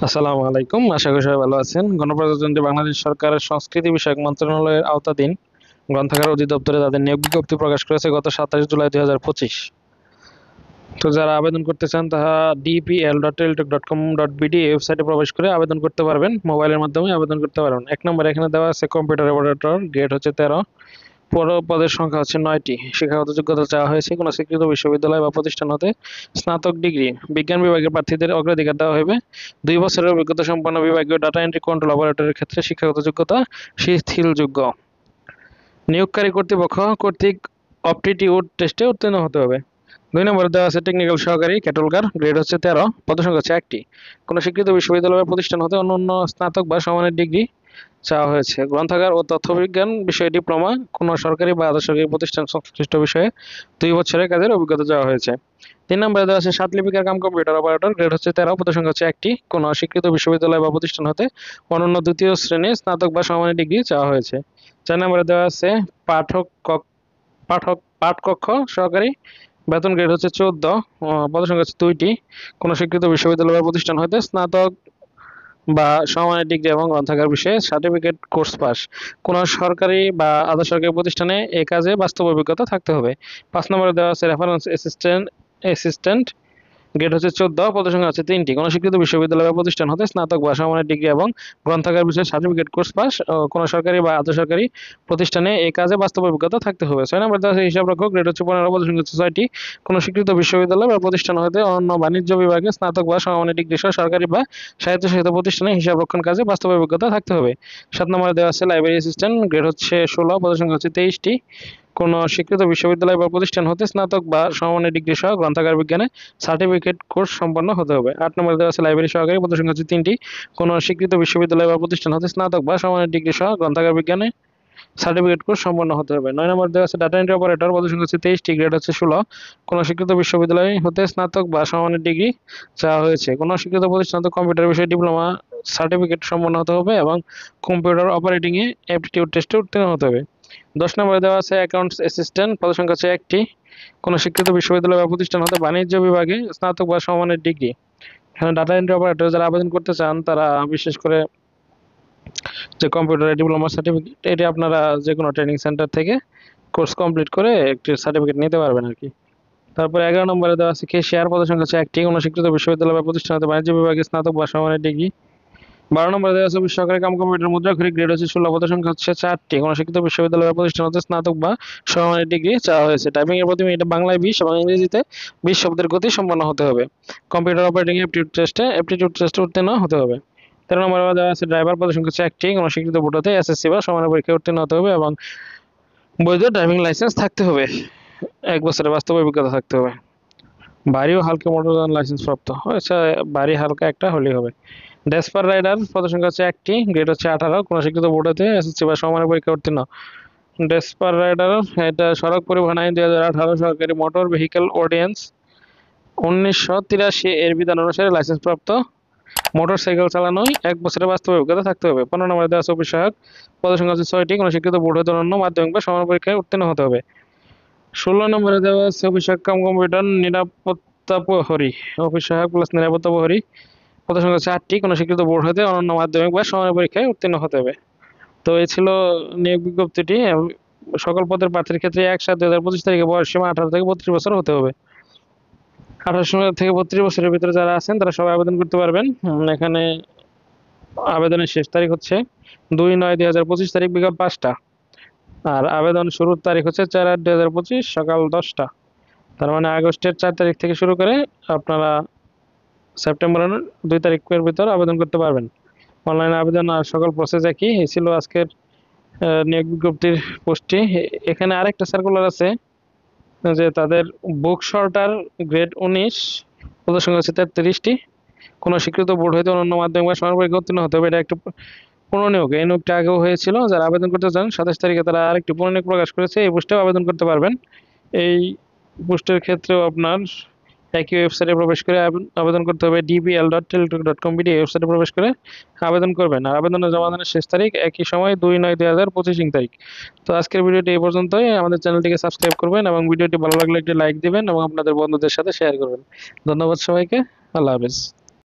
আসসালামু আলাইকুম। আশা করি সবাই ভালো আছেন। গণপ্রজাতন্ত্রী বাংলাদেশ সরকারের সংস্কৃতি বিষয়ক মন্ত্রণালয়ের আওতাধীন গ্রন্থাগার অধিদপ্তরে তাদের নিয়োগ বিজ্ঞপ্তি প্রকাশ করেছে গত 27 জুলাই 2025। তো যারা আবেদন করতে চান তারা dpl.teltech.com.bd এই ওয়েবসাইটে প্রবেশ করে আবেদন করতে পারবেন। মোবাইলের মাধ্যমে আবেদন করতে পারবেন। এক নম্বরে এখানে দেওয়া আছে কম্পিউটার অপারেটর, গ্রেড হচ্ছে 13, পদের সংখ্যা হচ্ছে 9টি। শিক্ষাগত যোগ্যতা চাওয়া হয়েছে কোনো স্বীকৃত বিশ্ববিদ্যালয় বা প্রতিষ্ঠান হতে স্নাতক ডিগ্রি। বিজ্ঞান বিভাগের প্রার্থীদের অগ্রাধিকার দেওয়া হবে। 2 বছরের অভিজ্ঞতা সম্পন্ন বিভাগীয় ডাটা এন্ট্রি কন্ট্রোল অপারেটরের ক্ষেত্রে শিক্ষাগত যোগ্যতা শিথিলযোগ্য। নিয়োগকারী কর্তৃপক্ষ কর্তৃক অপটিটিউড টেস্টে উত্তীর্ণ হতে হবে। 2 নম্বরে দেওয়া আছে টেকনিক্যাল সহকারী ক্যাটলগার, গ্রেড হচ্ছে 13, পদসংখ্যা হচ্ছে 1টি। কোনো স্বীকৃত বিশ্ববিদ্যালয় বা প্রতিষ্ঠান হতে অন্যান্য স্নাতক বা সমানের ডিগ্রি চাওয়া হয়েছে। গ্রন্থাগার ও তথ্যবিজ্ঞান বিষয়ে ডিপ্লোমা, কোনো সরকারি বা আধা-সরকারি প্রতিষ্ঠান সংশ্লিষ্ট বিষয়ে 2 বছরের কাজের অভিজ্ঞতা চাওয়া হয়েছে। 3 নম্বরে দেওয়া আছে লিপিকার কাম কম্পিউটার অপারেটর, গ্রেড হচ্ছে 13, পদসংখ্যা হচ্ছে 1টি। কোনো স্বীকৃত বিশ্ববিদ্যালয় বা প্রতিষ্ঠান হতে অনন্য দ্বিতীয় শ্রেণীর স্নাতক বা সমমানের ডিগ্রি চাওয়া হয়েছে। 4 নম্বরে দেওয়া আছে পাঠক পাঠকক্ষ সহকারী, বেতন গ্রেড হচ্ছে 14, পদসংখ্যা হচ্ছে 2টি। কোনো স্বীকৃত বিশ্ববিদ্যালয় বা প্রতিষ্ঠান হতে স্নাতক বা সমমানের ডিগ্রি এবং গ্রন্থাগার বিষয়ে সার্টিফিকেট কোর্স পাস। কোনো সরকারি বা আধা সরকারি প্রতিষ্ঠানে এ কাজে বাস্তব অভিজ্ঞতা থাকতে হবে। 5 নম্বরে দেওয়া আছে রেফারেন্স অ্যাসিস্ট্যান্ট, গ্রেড হচ্ছে 14, পদসংখ্যা হচ্ছে 3টি। কোনো স্বীকৃত বিশ্ববিদ্যালয় বা প্রতিষ্ঠান হতে স্নাতক বা সমমানের ডিগ্রি এবং গ্রন্থাগার বিষয়ে সার্টিফিকেট কোর্স পাস। কোনো সরকারি বা আধা সরকারি প্রতিষ্ঠানে এই কাজে বাস্তব অভিজ্ঞতা থাকতে হবে। 6 নম্বর দেওয়া আছে হিসাব রক্ষক, গ্রেড হচ্ছে 15, পদসংখ্যা হচ্ছে 6টি। কোনো স্বীকৃত বিশ্ববিদ্যালয় বা প্রতিষ্ঠান হতে অনন্য বাণিজ্য বিভাগে স্নাতক বা সমমানের ডিগ্রি সহ সরকারি বা স্বায়ত্তশাসিত প্রতিষ্ঠানে হিসাব রক্ষণ কাজে বাস্তব অভিজ্ঞতা থাকতে হবে। 7 নম্বরে দেওয়া আছে লাইব্রেরি অ্যাসিস্ট্যান্ট, গ্রেড হচ্ছে 16, পদসংখ্যা হচ্ছে 23টি। কোনো স্বীকৃত বিশ্ববিদ্যালয় বা প্রতিষ্ঠান হতে স্নাতক বা সমমানের ডিগ্রি সহ গ্রন্থাগার বিজ্ঞানে সার্টিফিকেট কোর্স সম্পন্ন হতে হবে। 8 নম্বরে দেওয়া আছে লাইব্রেরি সহকারী, পদসংখ্যা হচ্ছে 3টি। কোনো স্বীকৃত বিশ্ববিদ্যালয় বা প্রতিষ্ঠান হতে স্নাতক বা সমমানের ডিগ্রি সহ গ্রন্থাগার বিজ্ঞানে সার্টিফিকেট কোর্স সম্পন্ন হতে হবে। 9 নম্বর দেওয়া আছে ডাটা এন্ট্রি অপারেটর, পদসংখ্যা হচ্ছে 23টি, গ্রেড হচ্ছে 16। কোনো স্বীকৃত বিশ্ববিদ্যালয় হতে স্নাতক বা সমমানের ডিগ্রি চাওয়া হয়েছে। কোনো স্বীকৃত প্রতিষ্ঠান হতে কম্পিউটার বিষয়ে ডিপ্লোমা সার্টিফিকেট সম্পন্ন হতে হবে এবং কম্পিউটার অপারেটিং এ অ্যাপটিটিউড টেস্টে উত্তীর্ণ হতে হবে। 10 নম্বরে দেওয়া আছে অ্যাকাউন্টস অ্যাসিস্ট্যান্ট, পদসংখ্যা হচ্ছে 1টি। কোনো স্বীকৃত বিশ্ববিদ্যালয় বা প্রতিষ্ঠান হতে বাণিজ্য বিভাগে স্নাতক বা সমমানের ডিগ্রি। এখানে ডাটা এন্ট্রি অপারেটর যারা আবেদন করতে চান তারা বিশেষ করে যে কম্পিউটার ডিপ্লোমা সার্টিফিকেট, এটি আপনারা যে কোনো ট্রেনিং সেন্টার থেকে কোর্স কমপ্লিট করে একটি সার্টিফিকেট নিতে পারবেন আর কি। তারপরে 11 নম্বরে দেওয়া আছে ক্যাশিয়ার, পদসংখ্যা হচ্ছে 1টি। কোনো স্বীকৃত বিশ্ববিদ্যালয় বা প্রতিষ্ঠান হতে বাণিজ্য বিভাগে স্নাতক বা সমমানের ডিগ্রি। 12 নম্বরে দেওয়া আছে সরকারি কাম কম্পিউটার মুদ্রাক্ষরিক, গ্রেড হচ্ছে 16, পদসংখ্যা হচ্ছে 4টি। কোনো শিক্ষিত বিশ্ববিদ্যালয় বা প্রতিষ্ঠান হতে স্নাতক বা সমমানের ডিগ্রি চাওয়া হয়েছে। টাইপিং এর প্রতি মিনিটে বাংলায় 20 এবং ইংরেজিতে 20 শব্দের গতি সম্পন্ন হতে হবে। কম্পিউটার অপারেটিং অ্যাপটিটিউড টেস্টে উত্তীর্ণ হতে হবে। 13 নম্বরে দেওয়া আছে ড্রাইভার, পদসংখ্যা হচ্ছে 1টি। কোনো স্বীকৃত বোর্ড হতে এসএসসি বা সমানের পরীক্ষায় উত্তীর্ণ হতে হবে এবং বৈধ ড্রাইভিং লাইসেন্স থাকতে হবে। 1 বছরের বাস্তব অভিজ্ঞতা থাকতে হবে। ভারী ও হালকা মোটরযান লাইসেন্স প্রাপ্ত, আচ্ছা ভারী হালকা একটা হলেই হবে। ডেসপার রাইডার, পদসংখ্যা হচ্ছে 1টি, গ্রেড হচ্ছে 18। কোনো শিক্ষিত বোর্ড হতে এসএসসি বা সমানের পরীক্ষা উত্তীর্ণ। ডেসপার রাইডার এটা সড়ক পরিবহন আইন 2018 সরকারি মোটর ভেহিকেল অর্ডিন্যান্স 1983 এর বিধান অনুসারে লাইসেন্স প্রাপ্ত মোটর সাইকেল চালানোয় 1 বছরের বাস্তব অভিজ্ঞতা থাকতে হবে। 15 নম্বরে দেওয়া আছে অফিস সহায়ক, পদসংখ্যা হচ্ছে 6টি। কোনো শিক্ষিত বোর্ড হতে অনন্য মাধ্যমিক বা সমান পরীক্ষায় উত্তীর্ণ হতে হবে। 16 নম্বরে দেওয়া আছে অফিস সহায়ক কাম কম্পিউটার নিরাপত্তা প্রহরী, অফিস সহায়ক প্লাস নিরাপত্তা প্রহরী, পদসংখ্যা হচ্ছে 8টি। কোনো স্বীকৃত বোর্ড হতে অনন্য মাধ্যমিক বা সমানের পরীক্ষায় উত্তীর্ণ হতে হবে। তো এই ছিল নিয়োগ বিজ্ঞপ্তিটি। সকল পদের প্রার্থীর ক্ষেত্রে 1/7/2025 তারিখে বয়স সীমা 18 থেকে 32 বছর হতে হবে। 18 থেকে 32 বছরের ভিতরে যারা আছেন তারা সবাই আবেদন করতে পারবেন। এখানে আবেদনের শেষ তারিখ হচ্ছে 2/9/2025 তারিখ বিকাল 5টা। আর আবেদন শুরুর তারিখ হচ্ছে 4/8/2025 সকাল 10টা। তার মানে আগস্টের 4 তারিখ থেকে শুরু করে আপনারা সেপ্টেম্বরের 2 তারিখের ভিতর আবেদন করতে পারবেন। অনলাইনে আবেদন আর সকল প্রসেস একই। এই ছিল আজকের নিয়োগ বিজ্ঞপ্তির পোস্টটি। এখানে আরেকটা সার্কুলার আছে যে তাদের বুক শর্টার, গ্রেড 19, পদসংখ্যা হচ্ছে 33টি। কোনো স্বীকৃত বোর্ড হইতে অনন্য মাধ্যমিক বা সমান পরীক্ষা উত্তীর্ণ হতে হবে। এটা একটা পুনর্নিয়োগ, এই নিয়োগটা আগেও হয়েছিল। যারা আবেদন করতে চান 27 তারিখে তারা আরেকটি পুনর্নিয়োগ প্রকাশ করেছে, এই পোস্টেও আবেদন করতে পারবেন। এই পোস্টের ক্ষেত্রেও আপনার একই ওয়েবসাইটে প্রবেশ করে আবেদন করতে হবে। dpl.teltech.com.bd এই ওয়েবসাইটে প্রবেশ করে আবেদন করবেন। আর আবেদনের জমা দানের শেষ তারিখ একই সময় 2/9/2025 তারিখ। তো আজকের ভিডিওটি এই পর্যন্তই। আমাদের চ্যানেলটিকে সাবস্ক্রাইব করবেন এবং ভিডিওটি ভালো লাগলে একটি লাইক দিবেন এবং আপনাদের বন্ধুদের সাথে শেয়ার করবেন। ধন্যবাদ সবাইকে। আল্লাহ হাফেজ।